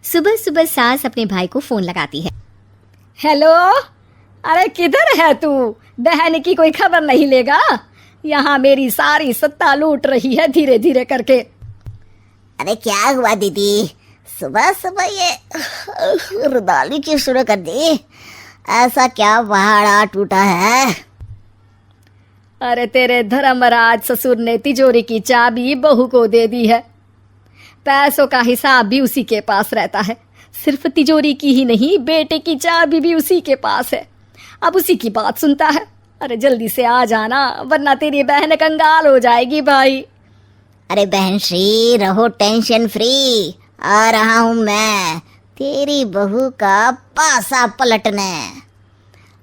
सुबह सुबह सास अपने भाई को फोन लगाती है। हेलो, अरे किधर है तू? बहन की कोई खबर नहीं लेगा? यहाँ मेरी सारी सत्ता लूट रही है धीरे धीरे करके। अरे क्या हुआ दीदी, सुबह सुबह ये रुदाली क्यों शुरू कर दी? ऐसा क्या पहाड़ा टूटा है? अरे तेरे धर्मराज ससुर ने तिजोरी की चाबी बहू को दे दी है। पैसों का हिसाब भी उसी के पास रहता है। सिर्फ तिजोरी की ही नहीं, बेटे की चाबी भी उसी के पास है। अब उसी की बात सुनता है। अरे जल्दी से आ जाना, वरना तेरी बहन कंगाल हो जाएगी भाई। अरे बहन श्री, रहो टेंशन फ्री, आ रहा हूँ मैं तेरी बहू का पासा पलटने।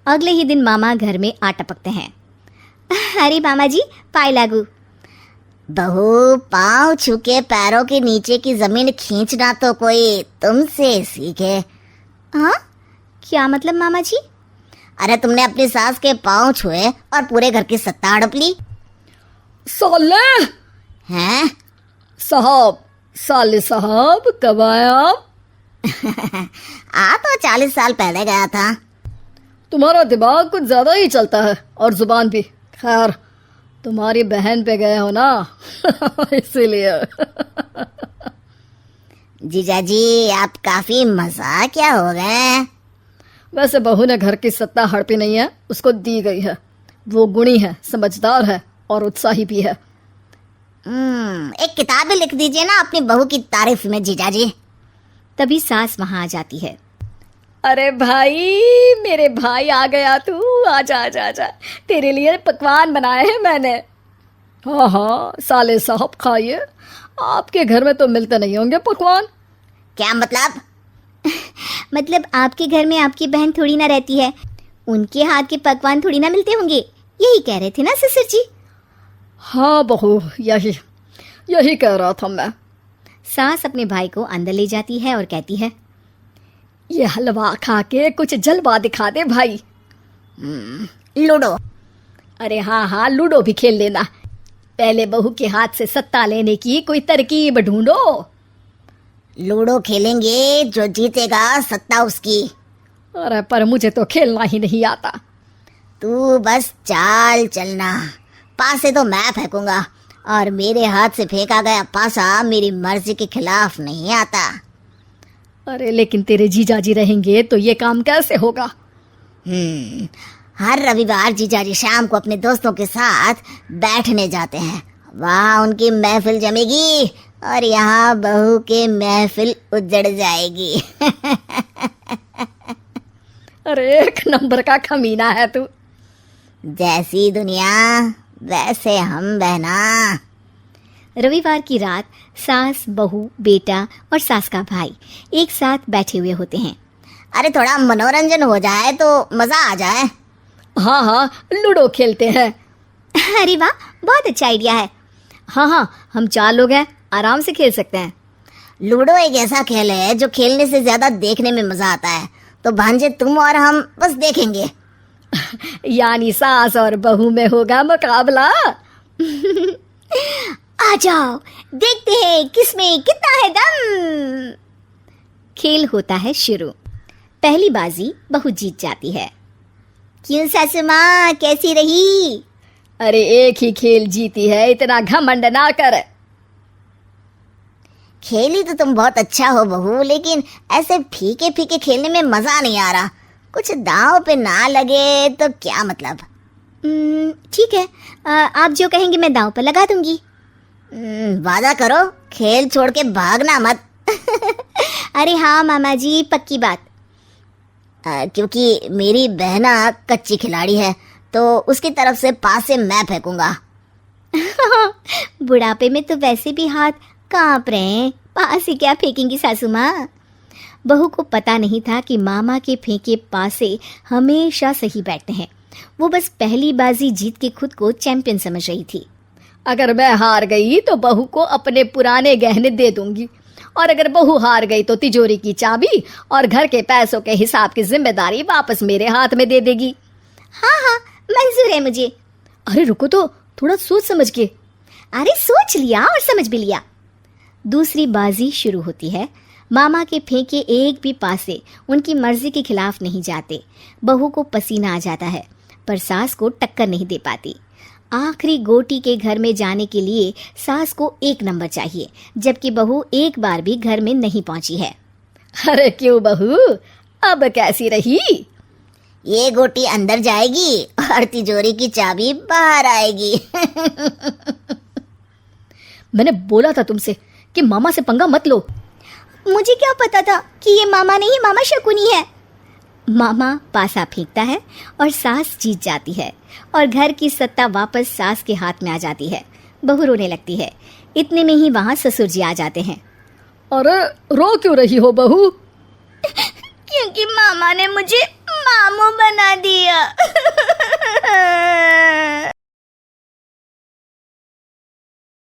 अगले ही दिन मामा घर में आ टपकते हैं। अरे मामा जी, पाए लागू। बहू, पाँव छूके पैरों के नीचे की जमीन खींचना तो कोई तुमसे सीखे। हाँ, क्या मतलब मामा जी? अरे तुमने अपनी सास के पाँव छुए और पूरे घर की सत्ता हड़प ली। साले हैं? साहब, साले साहब कब आए आप? आ तो 40 साल पहले गया था। तुम्हारा दिमाग कुछ ज्यादा ही चलता है और जुबान भी। खैर, तुम्हारी बहन पे गए हो ना इसीलिए। जीजाजी, आप काफी मजाकिया हो गए। वैसे बहू ने घर की सत्ता हड़पी नहीं है, उसको दी गई है। वो गुणी है, समझदार है और उत्साही भी है। एक किताब भी लिख दीजिए ना अपनी बहू की तारीफ में जीजाजी। तभी सास वहां आ जाती है। अरे भाई, मेरे भाई आ गया तू। आजा आजा आजा, तेरे लिए पकवान बनाए हैं मैंने। हाँ हाँ साले साहब, खाइए। आपके घर में तो मिलते नहीं होंगे पकवान। क्या मतलब? मतलब आपके घर में आपकी बहन थोड़ी ना रहती है, उनके हाथ के पकवान थोड़ी ना मिलते होंगे, यही कह रहे थे ना ससुर जी? हाँ बहू, यही कह रहा था मैं। सास अपने भाई को अंदर ले जाती है और कहती है, ये हलवा खा के कुछ जलवा दिखा दे भाई। लूडो। अरे हाँ हाँ, लूडो भी खेल लेना। पहले बहू के हाथ से सत्ता लेने की कोई तरकीब ढूंढो। लूडो खेलेंगे, जो जीतेगा सत्ता उसकी। अरे पर मुझे तो खेलना ही नहीं आता। तू बस चाल चलना, पासे तो मैं फेंकूंगा और मेरे हाथ से फेंका गया पासा मेरी मर्जी के खिलाफ नहीं आता। अरे लेकिन तेरे जीजाजी रहेंगे तो ये काम कैसे होगा? हर रविवार जीजाजी शाम को अपने दोस्तों के साथ बैठने जाते हैं। वहाँ उनकी महफिल जमेगी और यहाँ बहू की महफिल उजड़ जाएगी। अरे एक नंबर का कमीना है तू। जैसी दुनिया वैसे हम बहना। रविवार की रात सास, बहू, बेटा और सास का भाई एक साथ बैठे हुए होते हैं। अरे थोड़ा मनोरंजन हो जाए तो मजा आ जाए। हाँ हाँ, लूडो खेलते हैं। अरे वाह, बहुत अच्छा आइडिया है। हाँ हाँ, हम 4 लोग हैं, आराम से खेल सकते हैं। लूडो एक ऐसा खेल है जो खेलने से ज्यादा देखने में मजा आता है। तो भांजे, तुम और हम बस देखेंगे। यानी सास और बहू में होगा मुकाबला। आ जाओ, देखते हैं किसमें कितना है दम। खेल होता है शुरू। पहली बाजी बहू जीत जाती है। क्यों सासू माँ, कैसी रही? अरे एक ही खेल जीती है, इतना घमंड ना कर। खेली तो तुम बहुत अच्छा हो बहू, लेकिन ऐसे फीके फीके खेलने में मजा नहीं आ रहा। कुछ दांव पे ना लगे तो क्या मतलब? ठीक है, आप जो कहेंगे मैं दांव पर लगा दूंगी। वादा करो, खेल छोड़ के भागना मत। अरे हाँ मामा जी, पक्की बात। क्योंकि मेरी बहना कच्ची खिलाड़ी है, तो उसकी तरफ से पास से मैं फेंकूंगा। बुढ़ापे में तो वैसे भी हाथ कांप रहे हैं, पास से क्या फेंकेंगी सासू माँ? बहू को पता नहीं था कि मामा के फेंके पासे हमेशा सही बैठते हैं। वो बस पहली बाजी जीत के खुद को चैंपियन समझ रही थी। अगर मैं हार गई तो बहू को अपने पुराने गहने दे दूंगी, और अगर बहू हार गई तो तिजोरी की चाबी और घर के पैसों के हिसाब की जिम्मेदारी वापस मेरे हाथ में दे देगी। हाँ हाँ, मंजूर है मुझे। अरे रुको तो, थोड़ा सोच समझ के। अरे सोच लिया और समझ भी लिया। दूसरी बाजी शुरू होती है। मामा के फेंके एक भी पासे उनकी मर्जी के खिलाफ नहीं जाते। बहू को पसीना आ जाता है, पर सास को टक्कर नहीं दे पाती। आखिरी गोटी के घर में जाने के लिए सास को 1 नंबर चाहिए, जबकि बहू एक बार भी घर में नहीं पहुंची है। अरे क्यों बहू, अब कैसी रही? ये गोटी अंदर जाएगी और तिजोरी की चाबी बाहर आएगी। मैंने बोला था तुमसे कि मामा से पंगा मत लो। मुझे क्या पता था कि ये मामा नहीं, मामा शकुनी है। मामा पासा फेंकता है और सास जीत जाती है और घर की सत्ता वापस सास के हाथ में आ जाती है। बहू रोने लगती है। इतने में ही वहां ससुर जी आ जाते हैं। अरे रो क्यों रही हो बहू? क्योंकि मामा ने मुझे मामू बना दिया।